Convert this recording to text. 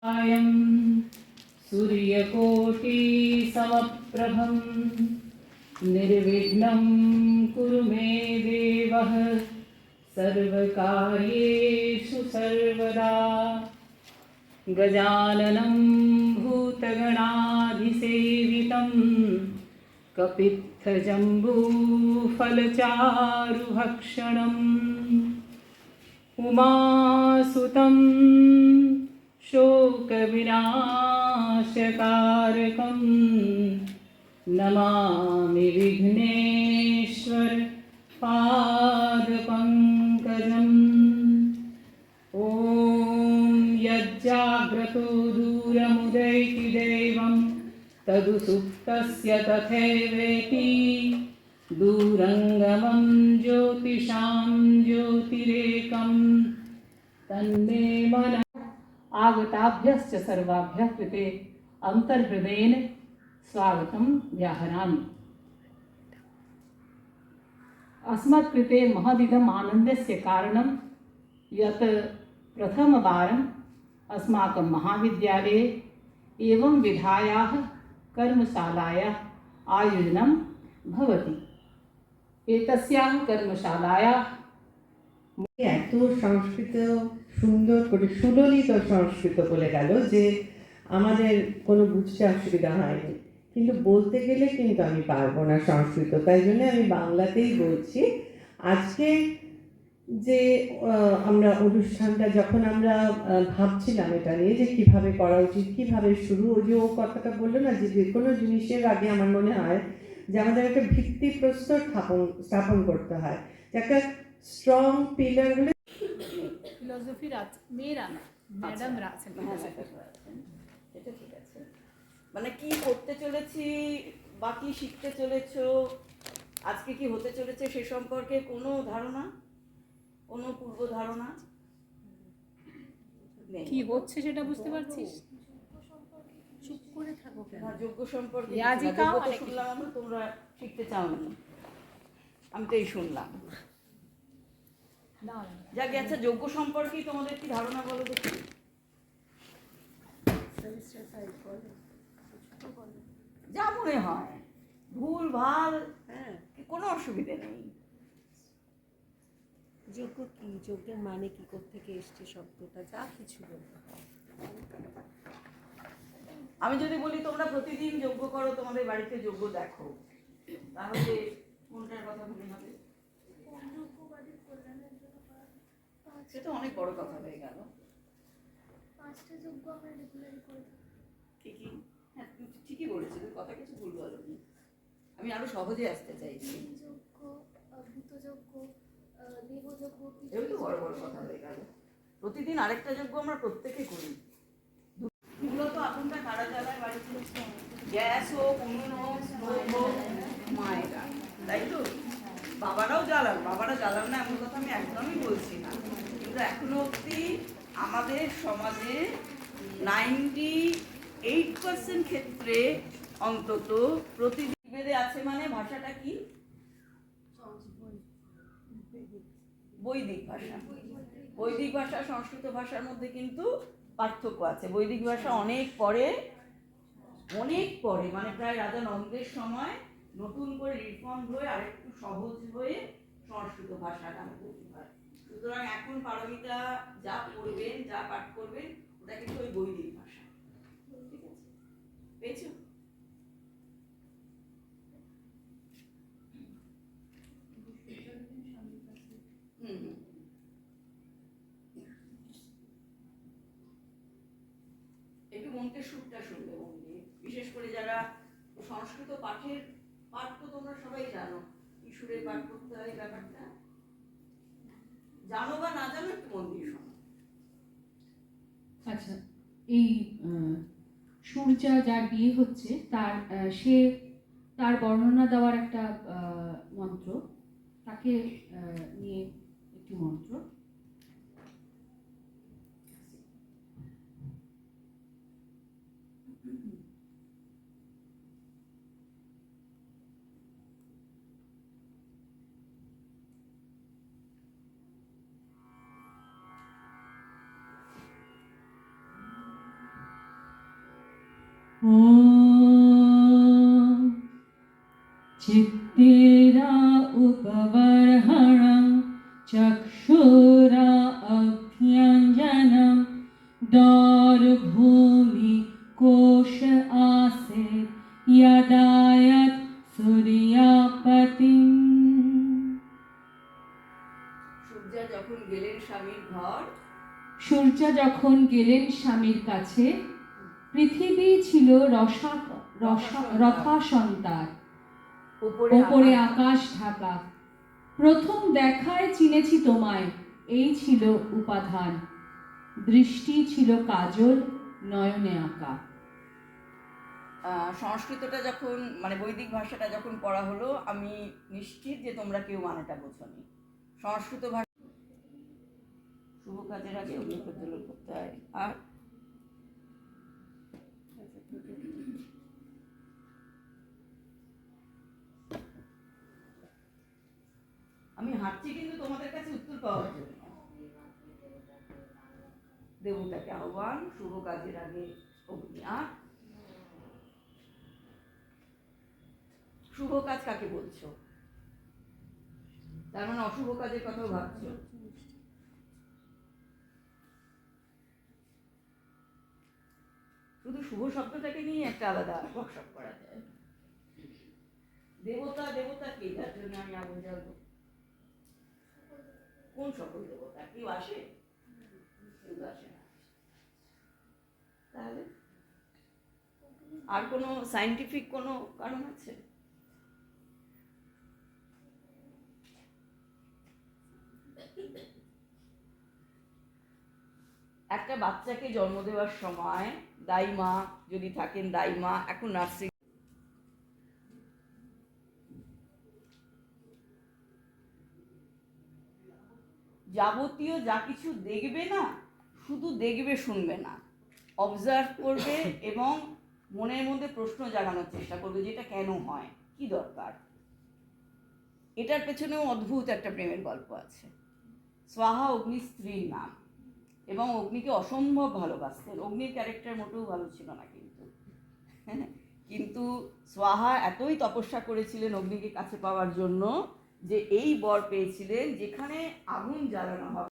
अयं सूर्यकोटिसमप्रभं निर्विघ्नं कुरु मे देव सर्वकार्येषु सर्वदा। गजाननं भूतगणाधिसेवितं कपित्थजम्बूफलचारुभक्षणम् उमासुतं शोकविनाशकारकं नमामि विघ्नेश्वर पादपङ्कजम्। ॐ यज्जाग्रतो दूरमुदैति दैवं तदुसुप्तस्य तथैवेति दूरङ्गमं ज्योतिषां ज्योतिरेकं तन्मे मनः। आगताभ्यश्च सर्वाभ्यः कृते अन्तर्हृदयेन स्वागतं व्याहरामि। अस्मत्कृते महदिदम् आनन्दस्य कारणं यत् प्रथमवारम् अस्माकं महाविद्यालये एवं विधायाः कर्मशालायाः आयोजनं भवति। एतस्याः कर्मशालायाः এত সংস্কৃত সুন্দর করে সুললিত সংস্কৃত বলে গেল যে আমাদের কোনো বুঝতে অসুবিধা হয়নি, কিন্তু বলতে গেলে কিন্তু আমি পারবো না সংস্কৃত, তাই জন্য আমি বাংলাতেই বলছি। আজকে যে আমরা অনুষ্ঠানটা যখন আমরা ভাবছিলাম এটা নিয়ে যে কীভাবে করা উচিত, কীভাবে শুরু, ওই যে ও কথাটা বললো না যে যে কোনো জিনিসের আগে আমার মনে হয় যে আমাদের একটা ভিত্তিপ্রস্তর স্থাপন করতে হয়, যে একটা স্ট্রং পিলার হলে ফিলোসফি মেয়েরা না, ম্যাডামরা আছেন। এটা ঠিক আছে, মানে কি করতে চলেছি বা কি শিখতে চলেছ, আজকে কি হতে চলেছে সে সম্পর্কে কোনো ধারণা, কোনো পূর্ব ধারণা নেই। কি হচ্ছে সেটা বুঝতে পারছিস? চুপ করে থাকো কেন? যোগ্য সম্পর্কে শুনলাম আমরা, তোমরা শিখতে চাও না, আমি তো এই শুনলাম। যাকে আচ্ছা, যোগ্য সম্পর্কে তোমাদের কি ধারণা বলো দেখি। যা মনে হয়, ভুল ভাল কোনো অসুবিধে নেই। যোগ্য কি, যোগ্যের মানে কি, কোত্থেকে এসছে শব্দটা, যা কিছু বলতে হয়। আমি যদি বলি তোমরা প্রতিদিন যজ্ঞ করো, তোমাদের বাড়িতে যজ্ঞ দেখো, তাহলে কোনটার কথা মনে হবে? সেটা অনেক বড় কথা হয়ে গেল। পাঁচটা যোগ্য আমরা রেগুলারই করে থাকি। ঠিকই, হ্যাঁ তুমি ঠিকই বলেছো, তুমি কথা কিছু ভুল বলোনি। আমি আরো সহজে আসতে চাইছি। যোগ্য, ভূতযোগ্য, দেবযোগ্য, এগুলো তো বড় বড় কথা হয়ে গেল। প্রতিদিন আরেকটা যজ্ঞ আমরা প্রত্যেকে করি। মূলত আগুনটা কারা জ্বালায় বাড়িতে? গ্যাস হোক, উনুন হোক, স্টোভ হোক, মায়েরা, তাই তো? বাবারাও জ্বালান, বাবারা জ্বালান না এমন কথা আমি একদমই বলছি না, কিন্তু এখনো অবধি আমাদের সমাজে 98% ক্ষেত্রে অন্তত প্রতিদিন বেদে আছে। মানে ভাষাটা কি? বৈদিক ভাষা। বৈদিক ভাষা সংস্কৃত ভাষার মধ্যে কিন্তু পার্থক্য আছে। বৈদিক ভাষা অনেক পরে মানে প্রায় রাজা নন্দের সময় নতুন করে রিফর্ম হয়ে আরেকটু সহজ হয়ে সংস্কৃত ভাষা নামে তৈরি হয়। সুতরাং এখন পারমিতা যা পড়বেন, যা পাঠ করবেন, ওটা কিন্তু ওই বৈদিক ভাষা। ঠিক আছে, পেয়েছো? একটু মন্ত্রের সুরটা শুনবে মন দিয়ে, বিশেষ করে যারা সংস্কৃত পাঠ তো তোমরা সবাই জানো, কি সুরে পাঠ করতে হয়, ব্যাপারটা জানো বা না জানো, একটু মন দিয়ে শোনো। আচ্ছা, এই সূর্যা যার বিয়ে হচ্ছে তার বর্ণনা দেওয়ার একটা মন্ত্র, তাকে নিয়ে একটি মন্ত্র। ॐ चित्तेरा उपबर्हणं चक्षुरा अभ्यञ्जनं दौर्भूमि कोश आसे यदायत् सूर्यापतिम्। সূর্যা যখন গেলেন স্বামীর ঘর, সূর্যা যখন গেলেন স্বামীর কাছে, পৃথিবী ছিল রথাসন্তার, ওপরে আকাশ ঢাকা। প্রথম দেখায় চিনেছি তোমায়, এই ছিল উপাধান, দৃষ্টি ছিল কাজল নয়নে আঁকা। সংস্কৃতটা যখন মানে বৈদিক ভাষাটা যখন পড়া হলো, আমি নিশ্চিত যে তোমরা কেউ মানেটা বোঝনি। সংস্কৃত ভাষা শুভ কাজের আগে অগ্নি প্রজ্বলন করতে হয়। আর আমি হাঁটছি কিন্তু তোমাদের কাছে উত্তর পাওয়ার জন্য। দেবতাকে আহ্বান, শুভ কাজের আগে অগ্নি। আর শুভ কাজ কাকে বলছো? তার মানে অশুভ কাজের কথাও ভাবছো। শুধু শুভ শব্দটাকে নিয়ে একটা আলাদা ওয়ার্কশপ করা যায়। দেবতা দেবতা কে, যার জন্য আমি আগুন জ্বালবো? কোন সকল দেবতা? কেউ আসে? কেউ আসে না। তাহলে আর কোনো সায়েন্টিফিক কোনো কারণ আছে? একটা বাচ্চাকে জন্ম দেওয়ার সময় দাই মা যদি থাকেন, দাই মা, এখন নার্সিং, যাবতীয় যা কিছু দেখবে না, শুধু দেখবে শুনবে না, অবজার্ভ করবে এবং মনের মধ্যে প্রশ্ন জাগানোর চেষ্টা করবে, যেটা কেন হয়, কি দরকার। এটার পেছনেও অদ্ভুত একটা প্রেমের গল্প আছে। স্বাহা অগ্নির স্ত্রীর নাম, এবং অগ্নিকে অসম্ভব ভালোবাসতেন। অগ্নির ক্যারেক্টার মোটেও ভালো ছিল না কিন্তু স্বাহা এতই তপস্যা করেছিলেন অগ্নিকে কাছে পাওয়ার জন্য যে এই বর পেয়েছিলেন, যেখানে আগুন জ্বালানো হবে